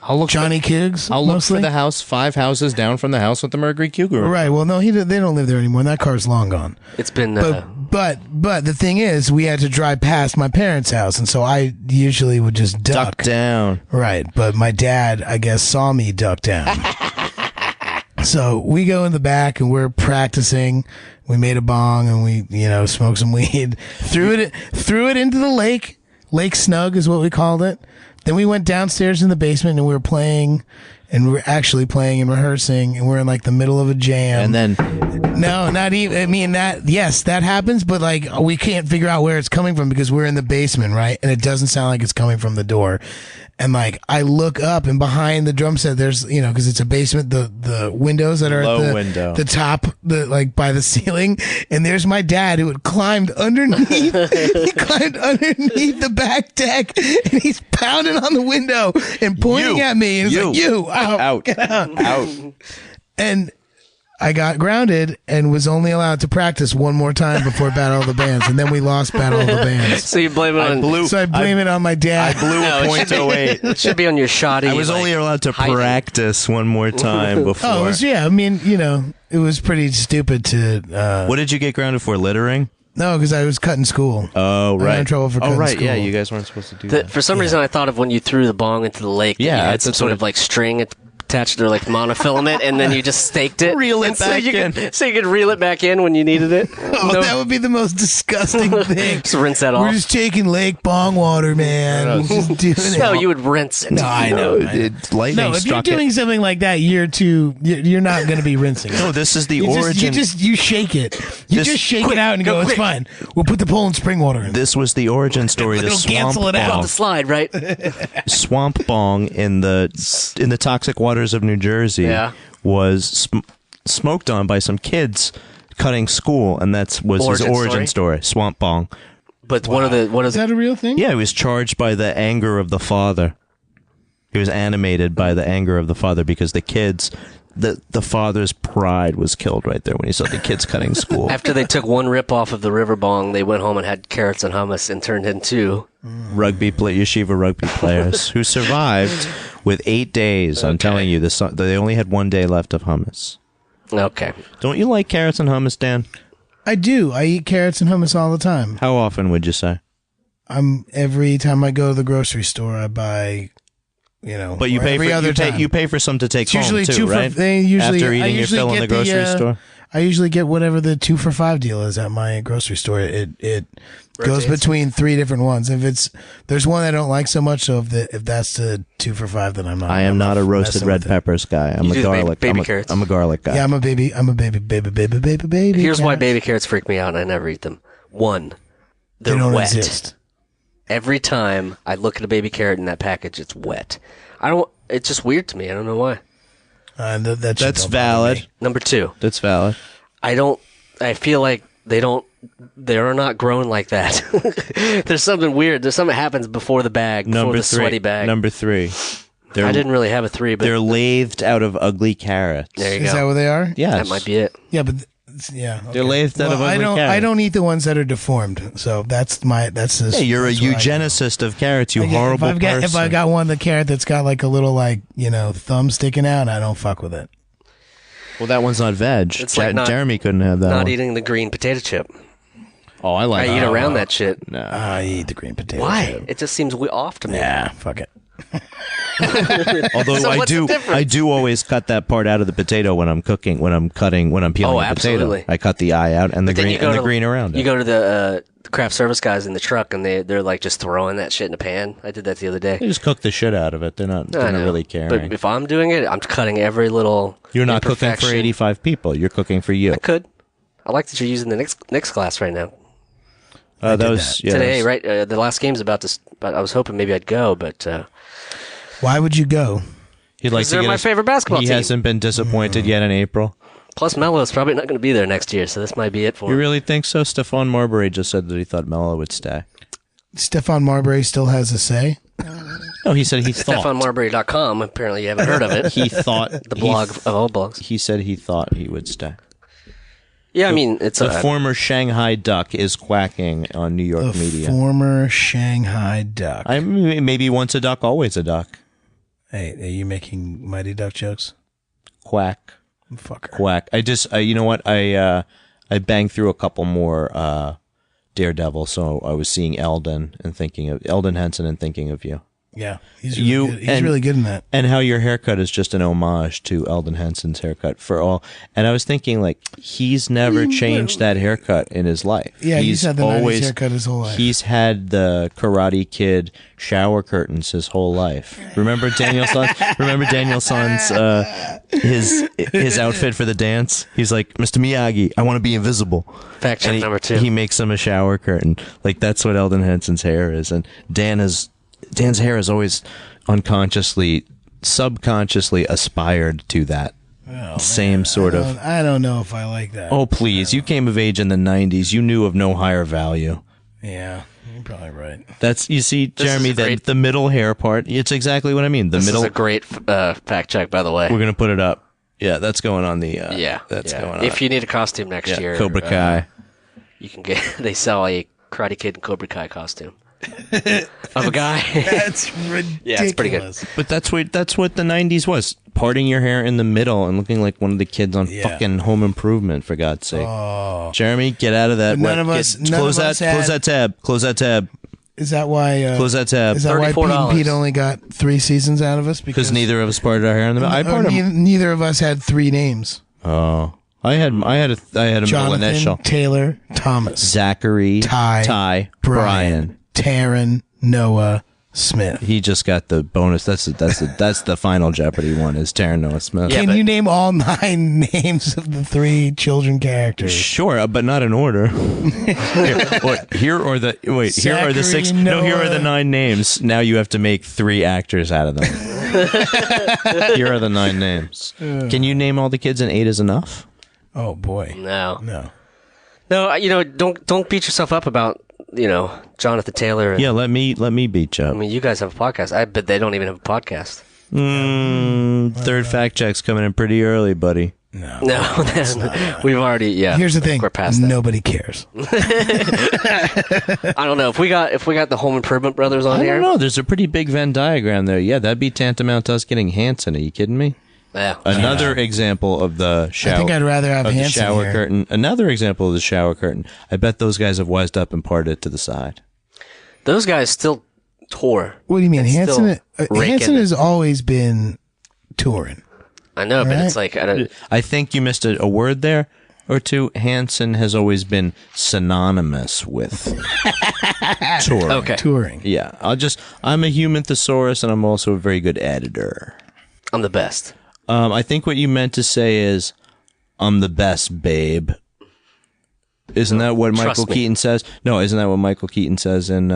I'll look Johnny Cougs. I'll look mostly. for the house 5 houses down from the house with the Mercury Cougar. Right. Well, no, they don't live there anymore. That car's long gone. It's been. But the thing is, we had to drive past my parents' house, and so I usually would just duck down. Right. But my dad, I guess, saw me duck down. So we go in the back and we're practicing. We made a bong and we, smoked some weed. Threw it into the lake. Lake Snug is what we called it. Then we went downstairs in the basement and we were playing, and we were actually playing and rehearsing, and we're in the middle of a jam. And then no, not even. I mean that happens, but we can't figure out where it's coming from because we're in the basement, right? And it doesn't sound like it's coming from the door. And I look up, and behind the drum set, there's because it's a basement, the windows that are at the top, by the ceiling, and there's my dad who had climbed underneath. He climbed underneath the back deck, and he's pounding on the window and pointing at me, and he's like, "You out, out." And I got grounded and was only allowed to practice one more time before Battle of the Bands, and then we lost Battle of the Bands. So you blame it on... So I blame it on my dad. I blew a .08. It should be on your shoddy. I was only allowed to practice one more time before. Oh, it was pretty stupid to... What did you get grounded for, littering? No, because I was cutting school. Oh, right. I got in trouble for cutting school. Yeah, you guys weren't supposed to do that. For some reason, I thought of when you threw the bong into the lake. Yeah, you had some sort of string attached to monofilament, and then you just staked it. Reel it back in. So you could reel it back in when you needed it. That would be the most disgusting thing. Just rinse that off. We're just taking lake bong water, man. We're just doing it. No, you would rinse it. No, I know. Lightning if you're doing something like that, you're not going to be rinsing it. No, this is the origin. You shake it. You just shake it out and go, it's fine. We'll put the Poland spring water in. This was the origin story. It'll cancel it out. The slide, right? Swamp bong in the toxic waters of New Jersey was smoked on by some kids cutting school, and his origin story. Swamp bong. But is that a real thing? Yeah, he was charged by the anger of the father. He was animated by the anger of the father because the kids, the father's pride was killed right there when he saw the kids cutting school. After they took one rip off of the river bong, they went home and had carrots and hummus and turned into yeshiva rugby players who survived with 8 days. I'm telling you, they only had 1 day left of hummus. Okay. Don't you like carrots and hummus, Dan? I do. I eat carrots and hummus all the time. How often would you say? Every time I go to the grocery store, I buy But you pay you pay for some to take It's home usually too, two right? for. After eating your fill in the grocery store. I usually get whatever the 2 for $5 deal is at my grocery store. It goes between 3 different ones. There's one I don't like so much. So if that's the 2 for $5, then I'm not. I am not a roasted red peppers guy. I'm a garlic. Baby carrots. I'm a garlic guy. Yeah, I'm a baby. Here's why cat. baby carrots freak me out, and I never eat them. One, They they're don't wet. exist. Every time I look at a baby carrot in that package, it's wet. It's just weird to me. I don't know why. That's valid. Number 2, That's valid. I feel like they are not grown like that. There's something weird. There's something that happens before the bag, before the sweaty bag. Number 3. I didn't really have a 3, but They're lathed out of ugly carrots. there you Is go. that what they are? Yes. That might be it. Yeah, but yeah. They're lathed out of ugly carrots. I don't eat the ones that are deformed. So that's this. Hey, you're a that's what I do. eugenicist of carrots, you Like, horrible if person. I got one, the carrot that's got like a little thumb sticking out, I don't fuck with it. Well, that one's not veg. It's like Jeremy couldn't have that Not one. eating the green potato chip. Oh, I like I eat around that shit. No. I eat the green potato Why? chip. It just seems off to me. Yeah, fuck it. Although So what's the difference? I do always cut that part out of the potato when I'm cooking, when I'm peeling Oh, the potato. absolutely. I cut the eye out and the Then green you go to- green around it. You go to the craft service guys in the truck, and they're like just throwing that shit in a pan. I did that the other day. They just cook the shit out of it. They're not I know. really caring. But if I'm doing it, I'm cutting every little. You're not cooking for imperfection. 85 people. You're cooking for you. I could. I like that you're using the next class right now. Yes. Today, right? The last game's about to. But I was hoping maybe I'd go, but Why would you go? He'd like to they're get my favorite basketball He team. hasn't been disappointed yet in April. plus Melo's probably not going to be there next year, so this might be it for You him. really think so? Stephon Marbury just said that he thought Melo would stay. Stephon Marbury still has a say. No, he said he thought. StephonMarbury.com. Apparently, you haven't heard of it. He thought The blog of all blogs. He said he thought he would stay. Yeah, I mean, it's The a former Shanghai Duck is quacking on New York The media. former Shanghai Duck. Maybe once a duck, always a duck. Hey, are you making Mighty Duck jokes? Quack, Fucker. quack. You know what? I banged through a couple more Daredevil, so I was seeing Eldon Henson and thinking of you. Yeah, he's really good in that. And how your haircut is just an homage to Eldon Henson's haircut for all. And I was thinking, like, he's never changed that haircut in his life. Yeah, he's had the 90s haircut his whole life. He's had the Karate Kid shower curtains his whole life. Remember Daniel San's his outfit for the dance? He's like, Mr. Miyagi, I want to be invisible. fact check And number 2. he makes him a shower curtain. Like, that's what Eldon Henson's hair is. And Dan's hair has always subconsciously aspired to that same sort of. I don't know if I like that. Oh, please. You came of age in the 90s. You knew of no higher value. Yeah, you're probably right. You see, Jeremy, is a great- the middle hair part, it's exactly what I mean. This is a great fact check, by the way. We're going to put it up. Yeah, that's going on the. That's yeah. going on. If you need a costume next year, Cobra Kai. you can get. They sell a Karate Kid and Cobra Kai costume of a guy. That's ridiculous. Yeah, it's pretty good. But that's what the 90s was. Parting your hair in the middle and looking like one of the kids on fucking Home Improvement, for God's sake. Oh. Jeremy, get out of that. But none of us Close that tab. Close that tab. Is that why? Close that tab. Is that why Pete and $34. Pete only got 3 seasons out of us? Because neither of us parted our hair in the middle. I or parted. neither of us had 3 names. Oh, I had a middle Jonathan, initial. Taylor, Thomas, Zachary, Ty, Brian. Taryn, Noah, Smith. He just got the bonus. That's the final Jeopardy one. Is Taryn Noah Smith? Can you name all 9 names of the 3 children characters? Sure, but not in order. Here are the 6. Zachary, No, here are the Noah. 9 names. Now you have to make 3 actors out of them. Here are the 9 names. Can you name all the kids and 8 is enough? Oh boy, No. Don't beat yourself up about Jonathan Taylor. And, Yeah, let me beat you I up. mean, you guys have a podcast. I bet they don't even have a podcast. Third fact check's coming in pretty early, buddy. No, we've already. Yeah. Here's the thing: We're past that. nobody cares. I don't know if we got the Home Improvement brothers on I here. don't know. There's a pretty big Venn diagram there. Yeah, that'd be tantamount to us getting Hanson. Are you kidding me? Yeah. Another example of the shower. I think I'd rather have of the Hanson shower here. curtain. Another example of the shower curtain. I bet those guys have wised up and parted it to the side. Those guys still tour. What do you mean? and Hanson still rake Hanson in it. has always been touring. I know, but Right? it's like I don't. I think you missed a word there or two. Hanson has always been synonymous with touring. Okay, Touring. Yeah, I'm a human thesaurus, and I'm also a very good editor. I'm the best. I think what you meant to say is, I'm the best, babe. Isn't that what trust Michael me. Keaton says? No, isn't that what Michael Keaton says in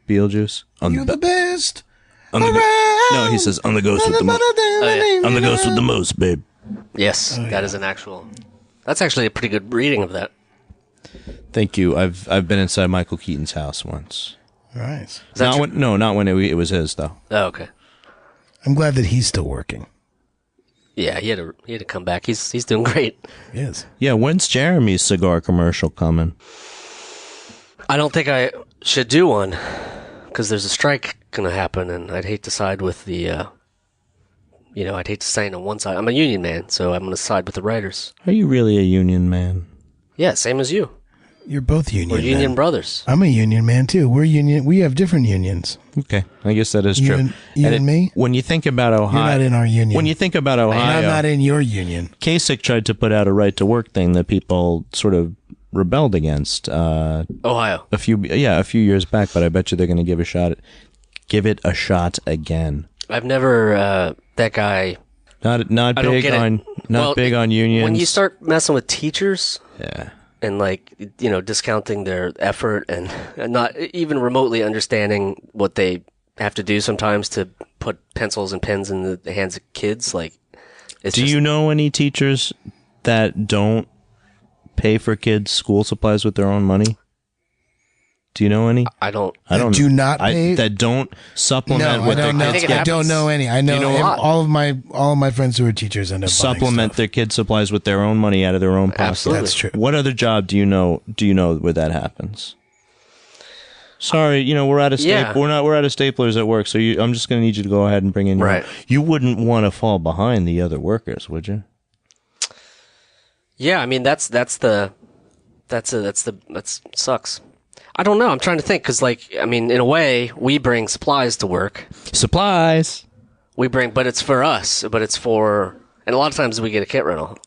Beetlejuice? You're the best. No, he says, I'm the ghost with the most. Oh, I'm the ghost with the most, babe. Yes, that is an actual. That's actually a pretty good reading of that. Thank you. I've been inside Michael Keaton's house once. Right. Is that Not true? when, no, not when it was his though. Oh, okay. I'm glad that he's still working. Yeah, he had to come back. He's doing great. He is. Yeah, when's Jeremy's cigar commercial coming? I don't think I should do one because there's a strike going to happen, and I'd hate to side with the. I'd hate to stand on one side. I'm a union man, so I'm going to side with the writers. Are you really a union man? Yeah, same as you. You're both union. We're union men. brothers. I'm a union man too. We're union. We have different unions. Okay, I guess that is You true. and- you and me? When you think about You're Ohio, not in our union. when you think about And Ohio, I'm not in your union. Kasich tried to put out a right to work thing that people sort of rebelled against Ohio. a few years back. But I bet you they're going to give it a shot again. I've never that guy. Not I don't big get it. on Well, big on unions. When you start messing with teachers yeah. and discounting their effort and not even remotely understanding what they have to do sometimes to put pencils and pens in the hands of kids, Do you know any teachers that don't pay for kids' school supplies with their own money? Do you know any? I don't. Do not pay? that don't supplement No, what I their don't know. I think it I don't know any. I know, you know a lot? all of my friends who are teachers end up buying supplement stuff. their kids' supplies with their own money out of their own pocket. Absolutely. That's true. What other job do you know where that happens? Sorry, we're out of Yeah. we're out of staplers at work, so I'm just going to need you to go ahead and bring in your Right. You wouldn't want to fall behind the other workers, would you? Yeah, I mean that sucks. I don't know. I'm trying to think because, in a way, we bring supplies to work. Supplies. But it's for us. But it's for, and a lot of times we get a kit rental.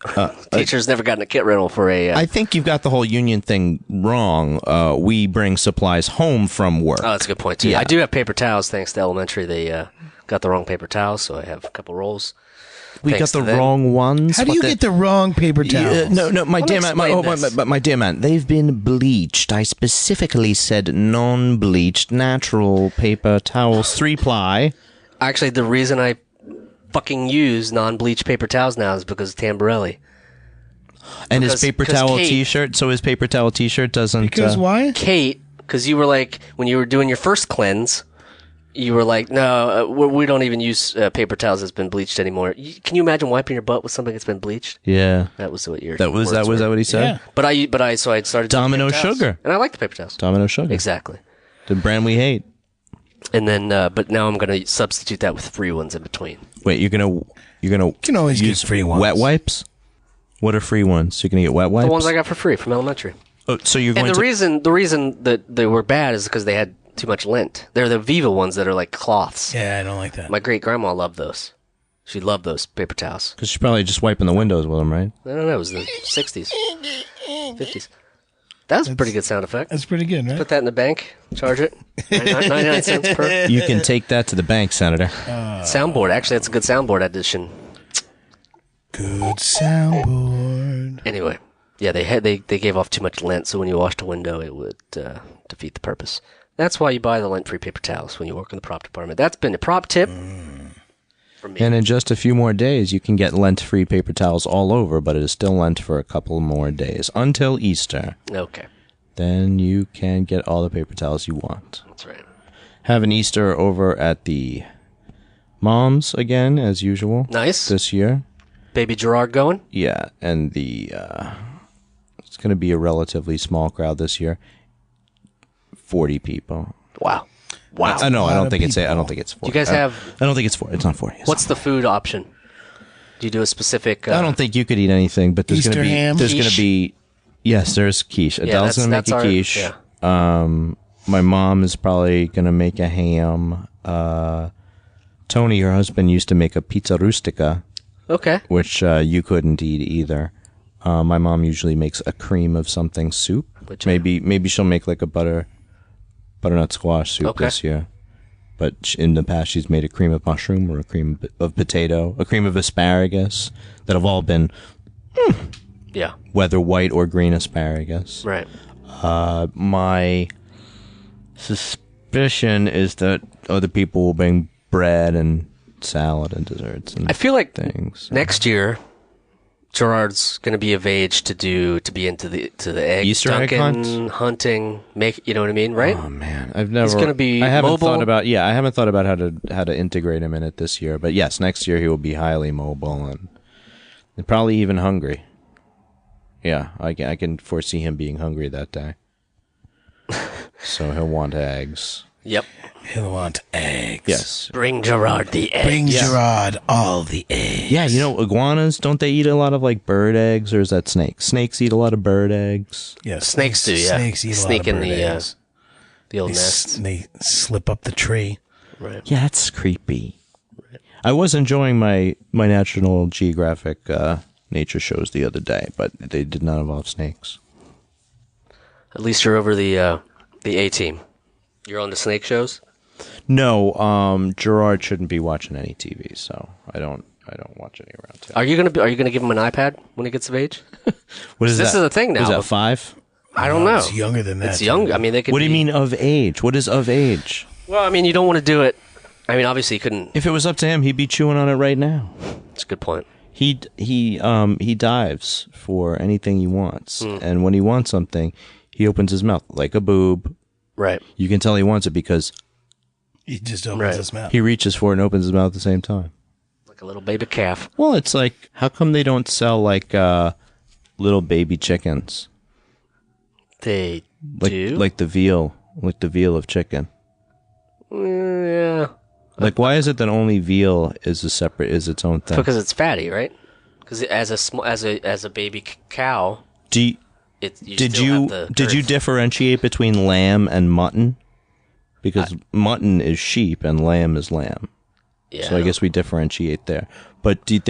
Teachers never gotten a kit rental for a. I think you've got the whole union thing wrong. We bring supplies home from work. Oh, that's a good point too. Yeah. I do have paper towels. Thanks to elementary, they got the wrong paper towels, so I have a couple rolls. We thanks got to the them. wrong ones. How do you get the wrong paper towels? No, my dear man, explain this. my dear man, they've been bleached. I specifically said non-bleached, natural paper towels, 3-ply. Actually, the reason I fucking use non-bleached paper towels now is because of Tamborelli. And his Because- paper because towel Kate- T-shirt. So his paper towel T-shirt doesn't. Because why? Kate, because you were like, when you were doing your first cleanse, you were like, no, we don't even use paper towels that's been bleached anymore. Can you imagine wiping your butt with something that's been bleached? Yeah. That was what your Was words that were. what he said? Yeah. But I started doing Domino paper towels. sugar. And I like the paper towels. Domino sugar. Exactly. The brand we hate. And then, but now I'm going to substitute that with free ones in between. Wait, you're gonna can always use get free ones. wet wipes? What are free ones? You're gonna get wet wipes? The ones I got for free from elementary. Oh, so you're going And to the reason that they were bad is because they had too much lint. They're the Viva ones that are like cloths. Yeah, I don't like that. My great grandma loved those. She loved those paper towels. because you're probably just wiping the windows with them, right? I don't know. It was the 60s, 50s. That was a pretty good sound effect. That's pretty good, right? Put that in the bank. Charge it. 99 cents per You can take that to the bank, Senator. soundboard. Actually, that's a good soundboard addition. Good soundboard. Anyway, yeah, they gave off too much lint, so when you washed a window, it would defeat the purpose. That's why you buy the lint-free paper towels when you work in the prop department. That's been a prop tip for me. And in just a few more days, you can get lint-free paper towels all over, but it is still lent for a couple more days until Easter. Okay, Then you can get all the paper towels you want. that's right. Have an Easter over at the Moms again, as usual. Nice. This year. Baby Gerard going? Yeah, and it's going to be a relatively small crowd this year. 40 people. Wow. Wow. I know. I lot don't of think it's. I people. don't think it's 40. You guys have... I don't think it's 40. It's not 40. It's What's not the food option? Do you do a specific... I don't think you could eat anything, but there's going to Easter be. ham? There's going Quiche? to be. Yes, there's quiche. Adele's going to make a quiche. Yeah. My mom is probably gonna make a ham. Tony, her husband, used to make a pizza rustica. Okay. Which you couldn't eat either. My mom usually makes a cream of something soup. Maybe she'll make like a butternut squash soup this year. But in the past, she's made a cream of mushroom or a cream of potato, a cream of asparagus that have all been, whether white or green asparagus. Right. My suspicion is that other people will bring bread and salad and desserts. And I feel like things. Next year, Gerard's going to be of age to be into the egg Easter egg hunting, you know what I mean, right? Oh man, I've never. He's going to be I haven't mobile. thought about. Yeah, I haven't thought about how to integrate him in it this year. But yes, next year he will be highly mobile and probably even hungry. Yeah, I can foresee him being hungry that day. So he'll want eggs. Yep. He'll want eggs. Yes. Bring Gerard the eggs. Bring Gerard all the eggs. Yeah, iguanas, don't they eat a lot of like bird eggs, or is that snakes? Snakes eat a lot of bird eggs. Yeah, snakes do. Yeah, snakes eat sneak a lot in of bird eggs. The old nest. They slip up the tree. Right. Yeah, that's creepy. Right. I was enjoying my National Geographic nature shows the other day, but they did not involve snakes. At least you're over the A-team. You're on the snake shows? No, Gerard shouldn't be watching any TV, so I don't watch any around town. Are you gonna give him an iPad when he gets of age? What is this that? is a thing now. Is that 5? I don't know. It's younger than that. It's young. I mean, they could. What do you mean of age? What is of age? Well, I mean, you don't want to do it. I mean, obviously, he couldn't. If it was up to him, he'd be chewing on it right now. That's a good point. He dives for anything he wants, and when he wants something, he opens his mouth like a boob. Right. You can tell he wants it because he just opens his mouth. He reaches for it and opens his mouth at the same time. Like a little baby calf. Well, it's like, how come they don't sell like little baby chickens? They do? Like the veal of chicken. Yeah. Like, why is it that only veal is its own thing? Because it's fatty, right? Because as a baby cow, did you differentiate between lamb and mutton? Because mutton is sheep and lamb is lamb. Yeah. So I guess we differentiate there. But do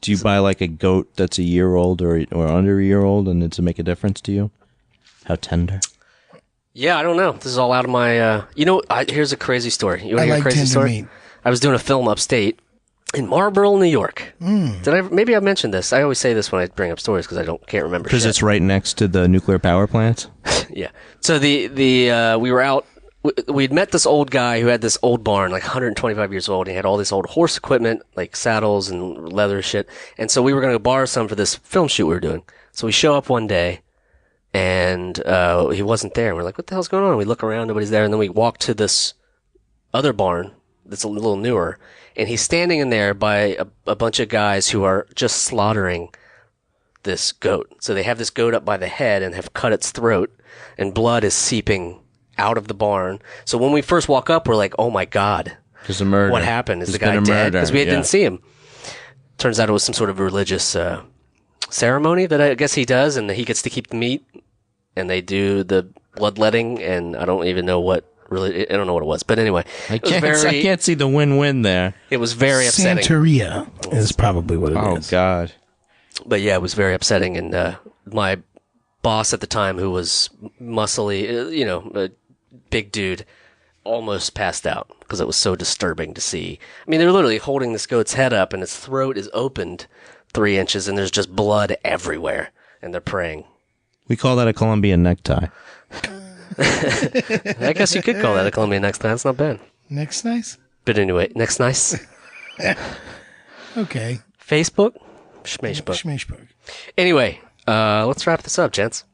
you buy like a goat that's a year old or under a year old, and does it make a difference to you? How tender? Yeah, I don't know. This is all out of my. Here's a crazy story. You want to hear a crazy story? Meat. I was doing a film upstate in Marlboro, New York. Maybe I mentioned this. I always say this when I bring up stories because I can't remember. Because it's right next to the nuclear power plant. Yeah. So we were out. We'd met this old guy who had this old barn, like 125 years old. He had all this old horse equipment, like saddles and leather shit. And so we were going to borrow some for this film shoot we were doing. So we show up one day, and he wasn't there. And we're like, what the hell's going on? We look around, nobody's there. And then we walk to this other barn that's a little newer. And he's standing in there by a bunch of guys who are just slaughtering this goat. So they have this goat up by the head and have cut its throat, and blood is seeping out of the barn. So when we first walk up, we're like, oh my God. There's a murder. What happened? Is the guy dead? Because we didn't see him. Turns out it was some sort of religious ceremony that I guess he does, and he gets to keep the meat, and they do the bloodletting, and I don't even know what really, I don't know what it was. But anyway, I can't see the win-win there. It was very upsetting. Santeria is probably what it is. Oh, God. But yeah, it was very upsetting, and my boss at the time, who was muscly, a big dude, almost passed out because it was so disturbing to see. I mean, they're literally holding this goat's head up, and its throat is opened 3 inches, and there's just blood everywhere, and they're praying. We call that a Colombian necktie. I guess you could call that a Colombian necktie. It's not bad. Next nice? But anyway, next nice. Okay. Facebook? Schmashbook. Schmashbook. Anyway, let's wrap this up, gents.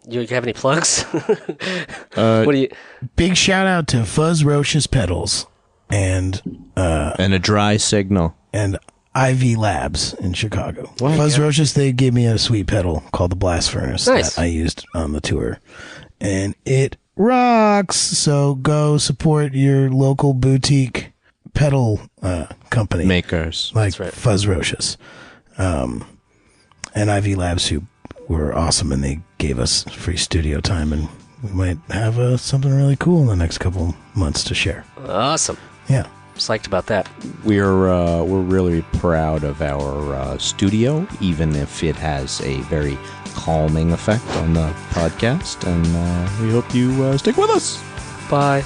You have any plugs? What do you? Big shout out to Fuzz Roche's Pedals and a dry signal. And IV Labs in Chicago. Fuzz Roche's, they gave me a sweet pedal called the Blast Furnace that I used on the tour. And it rocks. So go support your local boutique pedal company. Makers. Like Fuzz Roche's. And IV Labs, who were awesome, and they gave us free studio time and we might have something really cool in the next couple months to share. Awesome. Yeah. Psyched about that. We're really proud of our studio, even if it has a very calming effect on the podcast, and we hope you stick with us. Bye.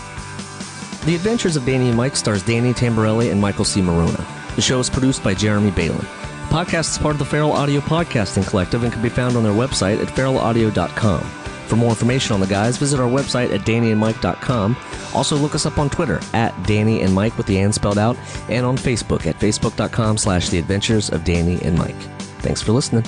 The Adventures of Danny and Mike stars Danny Tamborelli and Michael C. Marona. The show is produced by Jeremy Balin. The podcast is part of the Feral Audio Podcasting Collective and can be found on their website at feralaudio.com. For more information on the guys, visit our website at dannyandmike.com. Also, look us up on Twitter at Danny and Mike with the and spelled out, and on Facebook at facebook.com/The Adventures of Danny and Mike. Thanks for listening.